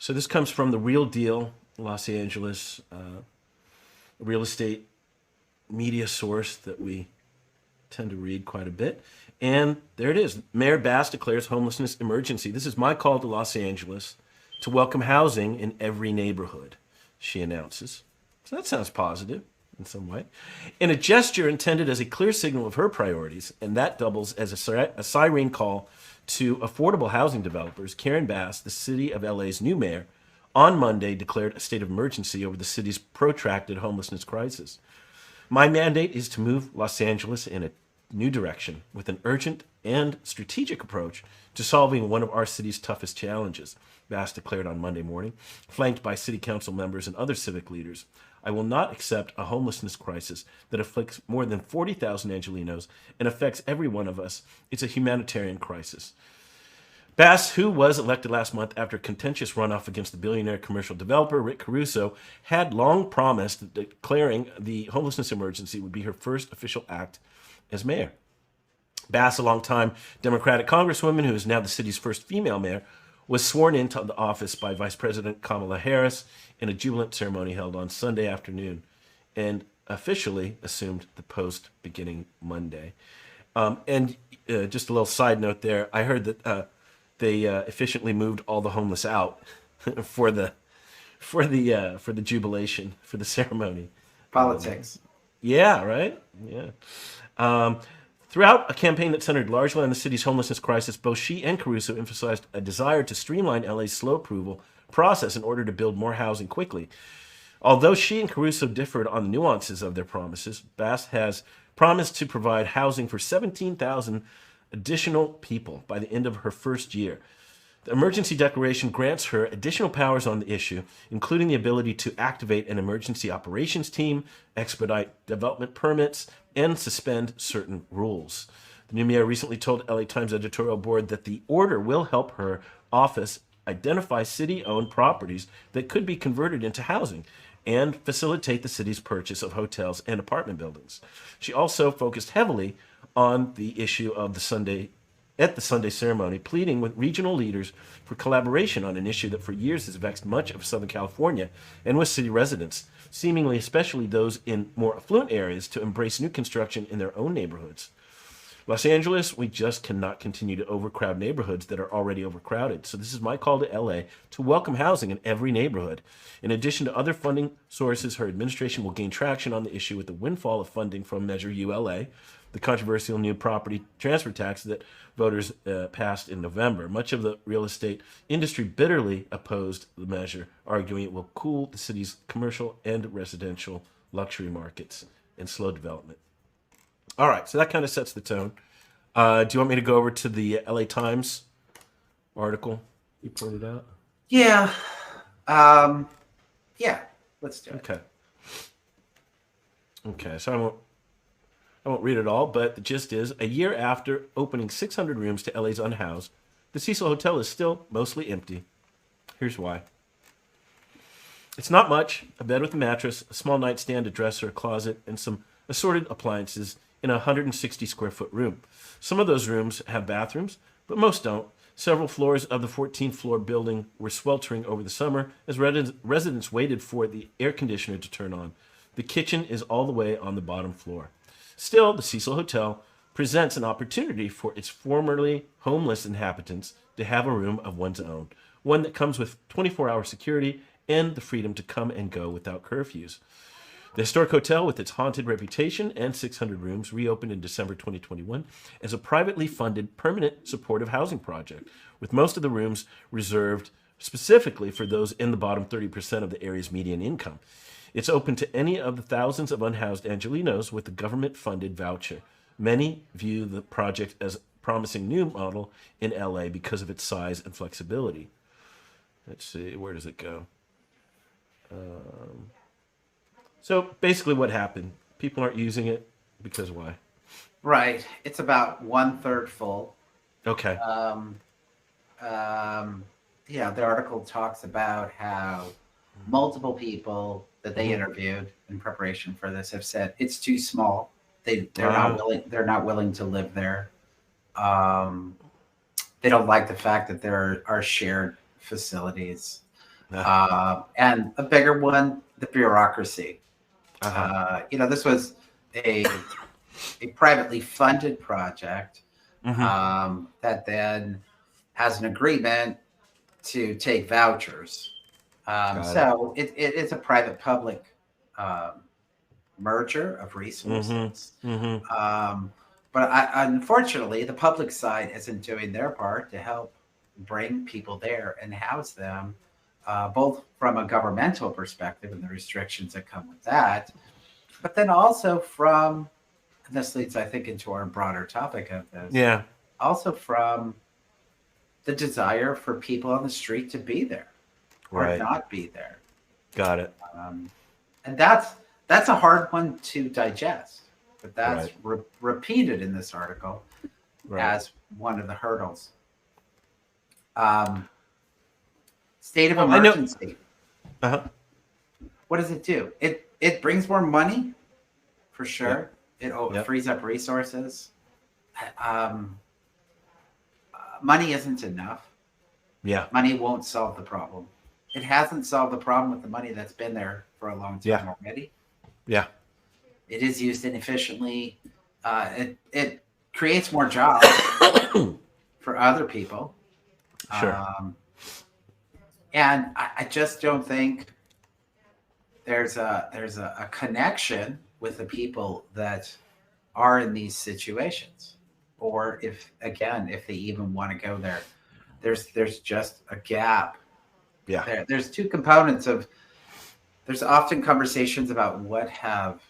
So this comes from the Real Deal, Los Angeles, real estate media source that we tend to read quite a bit. And there it is. Mayor Bass declares homelessness emergency. This is my call to Los Angeles to welcome housing in every neighborhood, she announces. So that sounds positive in some way. In a gesture intended as a clear signal of her priorities, and that doubles as a siren call to affordable housing developers, Karen Bass, the city of LA's new mayor, on Monday declared a state of emergency over the city's protracted homelessness crisis. My mandate is to move Los Angeles in a new direction with an urgent and strategic approach to solving one of our city's toughest challenges, Bass declared on Monday morning, flanked by city council members and other civic leaders. I will not accept a homelessness crisis that afflicts more than 40,000 Angelenos and affects every one of us. It's a humanitarian crisis. Bass, who was elected last month after a contentious runoff against the billionaire commercial developer Rick Caruso, had long promised that declaring the homelessness emergency would be her first official act as mayor. Bass, a longtime Democratic congresswoman who is now the city's first female mayor, was sworn into the office by Vice President Kamala Harris in a jubilant ceremony held on Sunday afternoon and officially assumed the post beginning Monday. And just a little side note there, I heard that they efficiently moved all the homeless out for the jubilation, for the ceremony. Politics. Yeah, right? Yeah. Throughout a campaign that centered largely on the city's homelessness crisis, both she and Caruso emphasized a desire to streamline LA's slow approval process in order to build more housing quickly. Although she and Caruso differed on the nuances of their promises, Bass has promised to provide housing for 17,000 additional people by the end of her first year. The emergency declaration grants her additional powers on the issue, including the ability to activate an emergency operations team, expedite development permits, and suspend certain rules. The new mayor recently told LA Times editorial board that the order will help her office identify city-owned properties that could be converted into housing and facilitate the city's purchase of hotels and apartment buildings. She also focused heavily on the issue of the Sunday ceremony, pleading with regional leaders for collaboration on an issue that for years has vexed much of Southern California and with city residents, seemingly especially those in more affluent areas, to embrace new construction in their own neighborhoods. Los Angeles, we just cannot continue to overcrowd neighborhoods that are already overcrowded. So this is my call to LA to welcome housing in every neighborhood. In addition to other funding sources, her administration will gain traction on the issue with the windfall of funding from Measure ULA, the controversial new property transfer tax that voters passed in November. Much of the real estate industry bitterly opposed the measure, arguing it will cool the city's commercial and residential luxury markets and slow development. All right, so that kind of sets the tone. Do you want me to go over to the LA Times article you pointed out? Yeah. Yeah, let's do it. Okay, so I won't read it all, but the gist is, a year after opening 600 rooms to LA's unhoused, the Cecil Hotel is still mostly empty. Here's why. It's not much: a bed with a mattress, a small nightstand, a dresser, a closet, and some assorted appliances in a 160 square foot room. Some of those rooms have bathrooms, but most don't. Several floors of the 14th floor building were sweltering over the summer as residents waited for the air conditioner to turn on. The kitchen is all the way on the bottom floor. Still, the Cecil Hotel presents an opportunity for its formerly homeless inhabitants to have a room of one's own, one that comes with 24-hour security and the freedom to come and go without curfews. The historic hotel, with its haunted reputation and 600 rooms, reopened in December 2021 as a privately funded permanent supportive housing project, with most of the rooms reserved specifically for those in the bottom 30% of the area's median income. It's open to any of the thousands of unhoused Angelenos with a government-funded voucher. Many view the project as a promising new model in LA because of its size and flexibility. Let's see, where does it go? So basically what happened, people aren't using it because why? Right. It's about 1/3 full. Okay. Yeah, the article talks about how multiple people that they interviewed in preparation for this have said it's too small. They're not willing to live there. They don't like the fact that there are shared facilities. And a bigger one, the bureaucracy. This was a privately funded project that then has an agreement to take vouchers. Got it. So it is a private-public um, merger of resources. But unfortunately, the public side isn't doing their part to help bring people there and house them, both from a governmental perspective and the restrictions that come with that, but then also from, and this leads, I think, into our broader topic of this, Yeah. also from the desire for people on the street to be there or Right. not be there. Got it. And that's a hard one to digest, but that's Right. repeated in this article Right. as one of the hurdles. State of Well, I know. emergency. Uh-huh. What does it do? It brings more money, for sure. Yep. It frees up resources. Money isn't enough. Yeah. Money won't solve the problem. It hasn't solved the problem with the money that's been there for a long time already. Yeah. It is used inefficiently. It creates more jobs for other people. Sure. And I just don't think there's a connection with the people that are in these situations, or if they even want to go there. There's just a gap. Yeah. There's two components of. There's often conversations about what have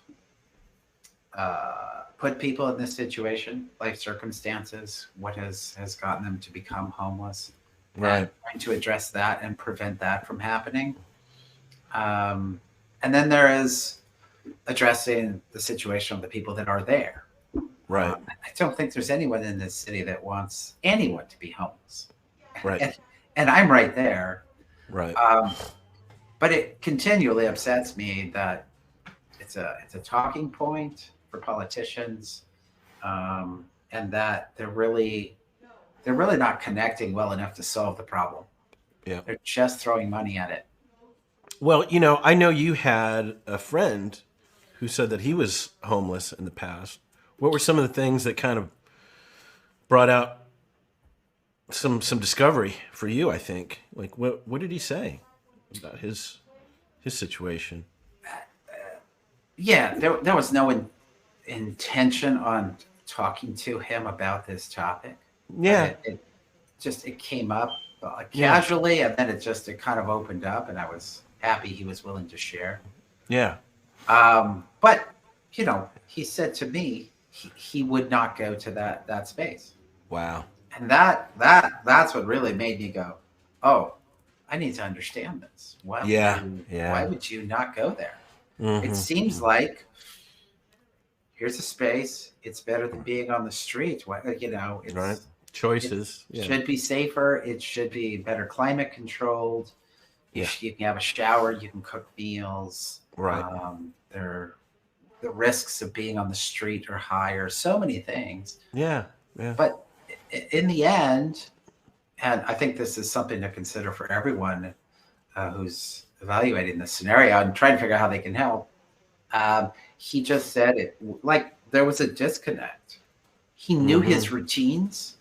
put people in this situation, life circumstances, what has gotten them to become homeless, Right. trying to address that and prevent that from happening. And then there is addressing the situation of the people that are there. Right. I don't think there's anyone in this city that wants anyone to be homeless. Right. And I'm right there. Right. But it continually upsets me that it's a talking point for politicians, and that they're really not connecting well enough to solve the problem. Yeah. They're just throwing money at it. Well, I know you had a friend who said that he was homeless in the past. What were some of the things that kind of brought out some discovery for you, I think? Like what did he say about his situation? Yeah, there was no intention on talking to him about this topic. Yeah. It came up casually, and then it kind of opened up, and I was happy he was willing to share. Yeah. But he said to me he would not go to that space. Wow. And that's what really made me go, oh, I need to understand this. Why would you not go there? It seems like here's a space. It's better than being on the street. It's right. Choices. It should be safer. It should be better climate controlled. You can have a shower. You can cook meals. Right. The risks of being on the street are higher. So many things. Yeah. Yeah. But in the end, and I think this is something to consider for everyone who's evaluating this scenario and trying to figure out how they can help. He just said it like there was a disconnect. He knew his routines.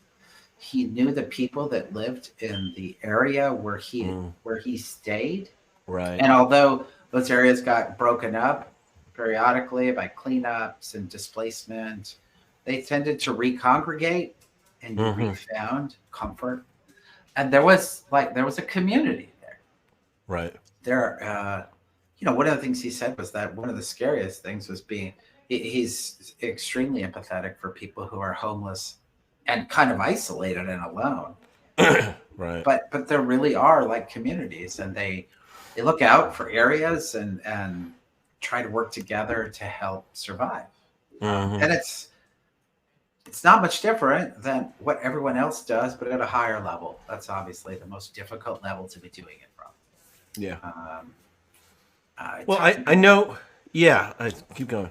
He knew the people that lived in the area where he stayed. Right. And although those areas got broken up periodically by cleanups and displacement, they tended to recongregate, and you found comfort. And there was a community there. Right. One of the things he said was that one of the scariest things was he's extremely empathetic for people who are homeless and kind of isolated and alone. Right. But there really are like communities, and they look out for areas and try to work together to help survive. And it's not much different than what everyone else does, but at a higher level. That's obviously the most difficult level to be doing it from. Yeah. Well, I know. Yeah. I keep going.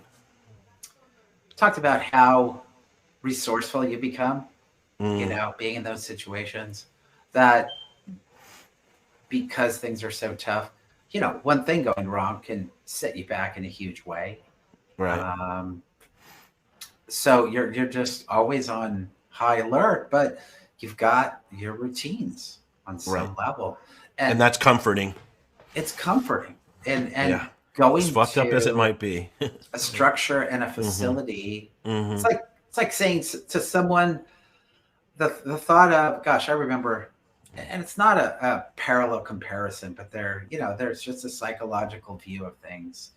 Talked about how resourceful you become, being in those situations, that because things are so tough, one thing going wrong can set you back in a huge way. Right. So you're just always on high alert, but you've got your routines on Right. some level, And and that's comforting. it's comforting. And Yeah. As going fucked up as it to might be. a structure and a Mm-hmm. facility, Mm-hmm. it's like saying to someone, the thought of, gosh, I remember, and it's not a parallel comparison, but there's just a psychological view of things.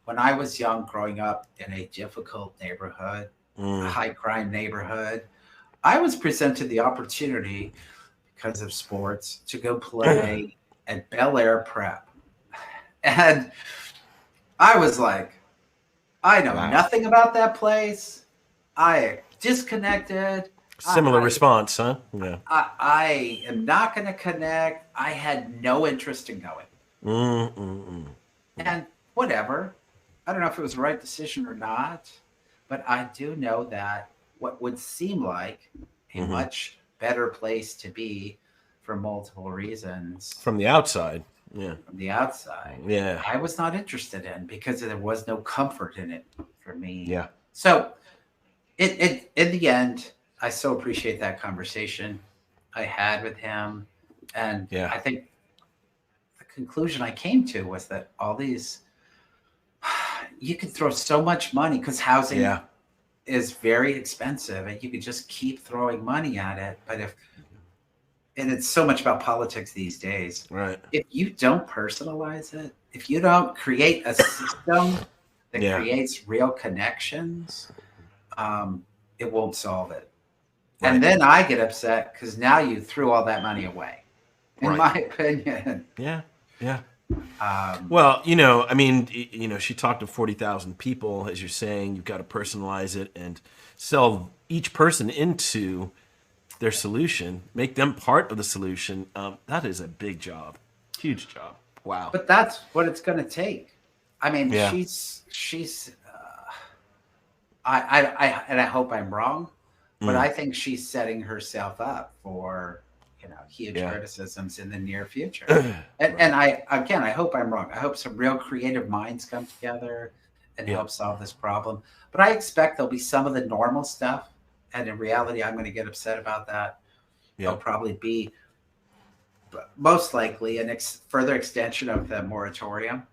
When I was young, growing up in a difficult neighborhood, a Mm. high crime neighborhood, I was presented the opportunity because of sports to go play at Bel Air Prep. And I was like, I know Wow. nothing about that place. I disconnected. Similar I, response, huh? Yeah. I am not going to connect. I had no interest in going. Mm-mm-mm. And whatever. I don't know if it was the right decision or not, but I do know that what would seem like a Mm-hmm. much better place to be for multiple reasons From the outside. Yeah. from the outside, Yeah. I was not interested in because there was no comfort in it for me. Yeah. So it in the end, I so appreciate that conversation I had with him. And Yeah. I think the conclusion I came to was that all these, you could throw so much money because housing Yeah. is very expensive and you could just keep throwing money at it. But and it's so much about politics these days. Right. If you don't personalize it, if you don't create a system that Yeah. creates real connections, it won't solve it. Right. And then I get upset because now you threw all that money away, in Right. my opinion. Yeah. Yeah. Um, Well, I mean, she talked to 40,000 people, as you're saying. You've got to personalize it and sell each person into their solution, make them part of the solution. That is a big job, huge job. Wow. but that's what it's going to take. I mean, Yeah. she's. And I hope I'm wrong, but Mm. I think she's setting herself up for huge Yeah. criticisms in the near future. Right. And I hope I'm wrong. I hope some real creative minds come together and Yeah. help solve this problem. But I expect there'll be some of the normal stuff, and in reality, I'm going to get upset about that. There'll Yeah. probably be, most likely, further extension of the moratorium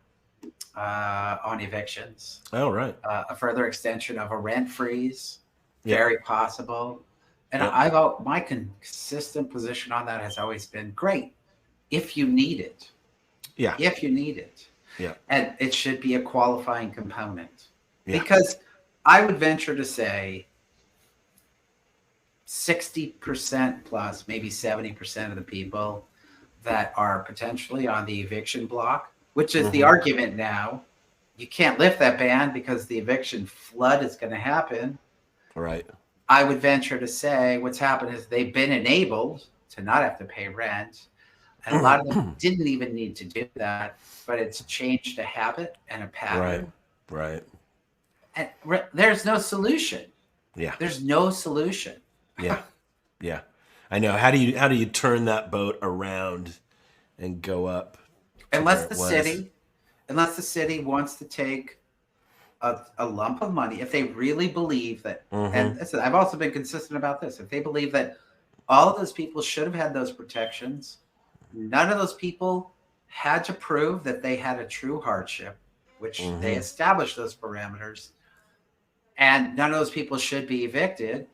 on evictions, Oh, right. a further extension of a rent freeze, Yeah. very possible. And Yeah. my consistent position on that has always been great if you need it, Yeah. if you need it. Yeah. And it should be a qualifying component. Yeah. Because I would venture to say 60% plus, maybe 70% of the people that are potentially on the eviction block, which is the Mhm. argument now. You can't lift that ban because the eviction flood is going to happen. Right. I would venture to say what's happened is they've been enabled to not have to pay rent. And a lot of them didn't even need to do that, but it's changed a habit and a Right. pattern. Right. And there's no solution. Yeah. There's no solution. Yeah. Yeah. I know. How do you turn that boat around and go up to where Unless it the was? city wants to take a lump of money, if they really believe that, and listen, I've also been consistent about this, if they believe that all of those people should have had those protections, none of those people had to prove that they had a true hardship, which they established those parameters, and none of those people should be evicted,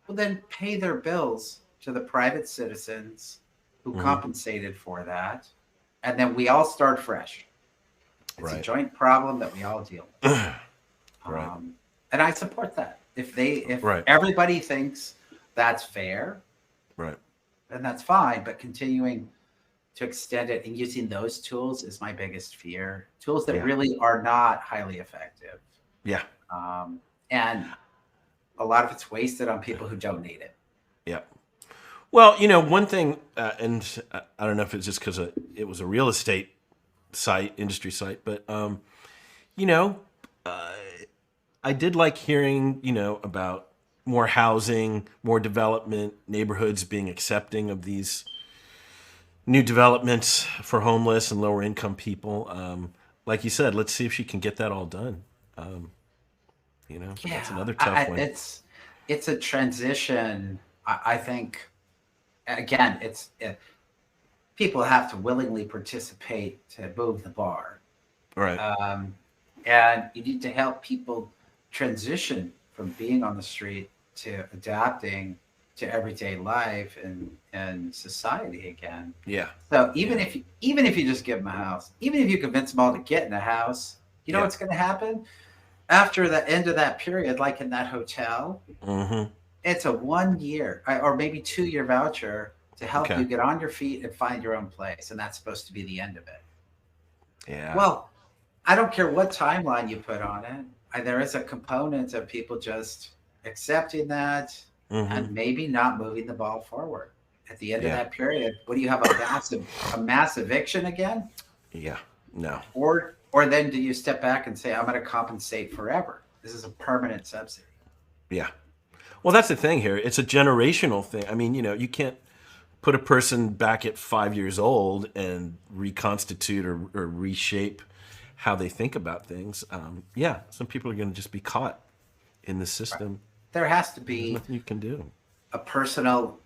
well, then pay their bills to the private citizens who compensated for that, and then we all start fresh. It's a Right. joint problem that we all deal with. Right. And I support that. If Right. everybody thinks that's fair, Right. then that's fine. But continuing to extend it and using those tools is my biggest fear. Tools that Yeah. really are not highly effective. Yeah. And a lot of it's wasted on people who don't need it. Yeah. Well, one thing, and I don't know if it's just because it was a real estate industry site, but I did like hearing, about more housing, more development, neighborhoods being accepting of these new developments for homeless and lower income people. Like you said, let's see if she can get that all done. Um, that's Yeah, another tough one. it's a transition. I think again, people have to willingly participate to move the bar. Right. Um, and you need to help people transition from being on the street to adapting to everyday life and society again. Yeah. So Yeah. even if you just give them a house, even if you convince them all to get in a house, you know Yeah. what's going to happen after the end of that period, like in that hotel. Mm-hmm. It's a 1 year or maybe 2 year voucher to help Okay. you get on your feet and find your own place, and that's supposed to be the end of it. Yeah. Well, I don't care what timeline you put on it. There is a component of people just accepting that Mm-hmm. and maybe not moving the ball forward. At the end of Yeah. that period, what do you have, a mass eviction again? Yeah. No. Or then do you step back and say, I'm going to compensate forever? This is a permanent subsidy. Yeah. Well, that's the thing here. It's a generational thing. I mean, you can't put a person back at 5 years old and reconstitute or reshape how they think about things. Yeah, some people are going to just be caught in the system. There has to There's be nothing you can do. a personal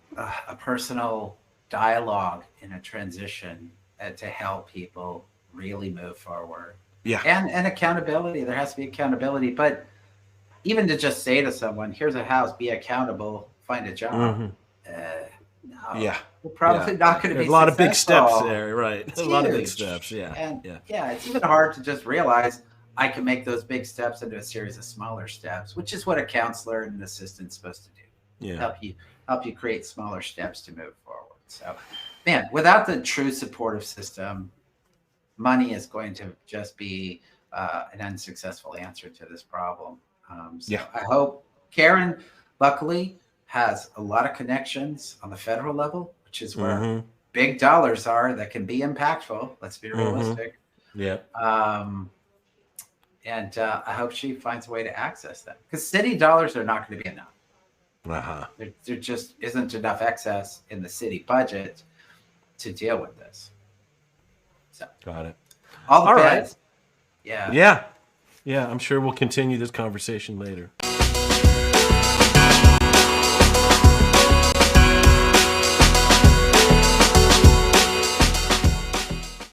dialogue in a transition to help people really move forward. Yeah. And accountability. There has to be accountability. But even to just say to someone, here's a house, be accountable, find a job. Hmm. No, Yeah. we're probably Yeah. not going to There's be a lot of big steps successful. there, right? It's A lot of big huge. steps. Yeah. And Yeah. yeah, it's even hard to just realize I can make those big steps into a series of smaller steps, which is what a counselor and an assistant's supposed to do. Yeah. Help you create smaller steps to move forward. So, man, without the true supportive system, money is going to just be an unsuccessful answer to this problem. So Yeah. I hope Karen, luckily, has a lot of connections on the federal level, which is where Hmm. big dollars are that can be impactful. Let's be realistic. Yeah. And I hope she finds a way to access them, because city dollars are not going to be enough. Uh-huh. There just isn't enough excess in the city budget to deal with this. So Got it. all the All right. beds, yeah. Yeah. Yeah. I'm sure we'll continue this conversation later.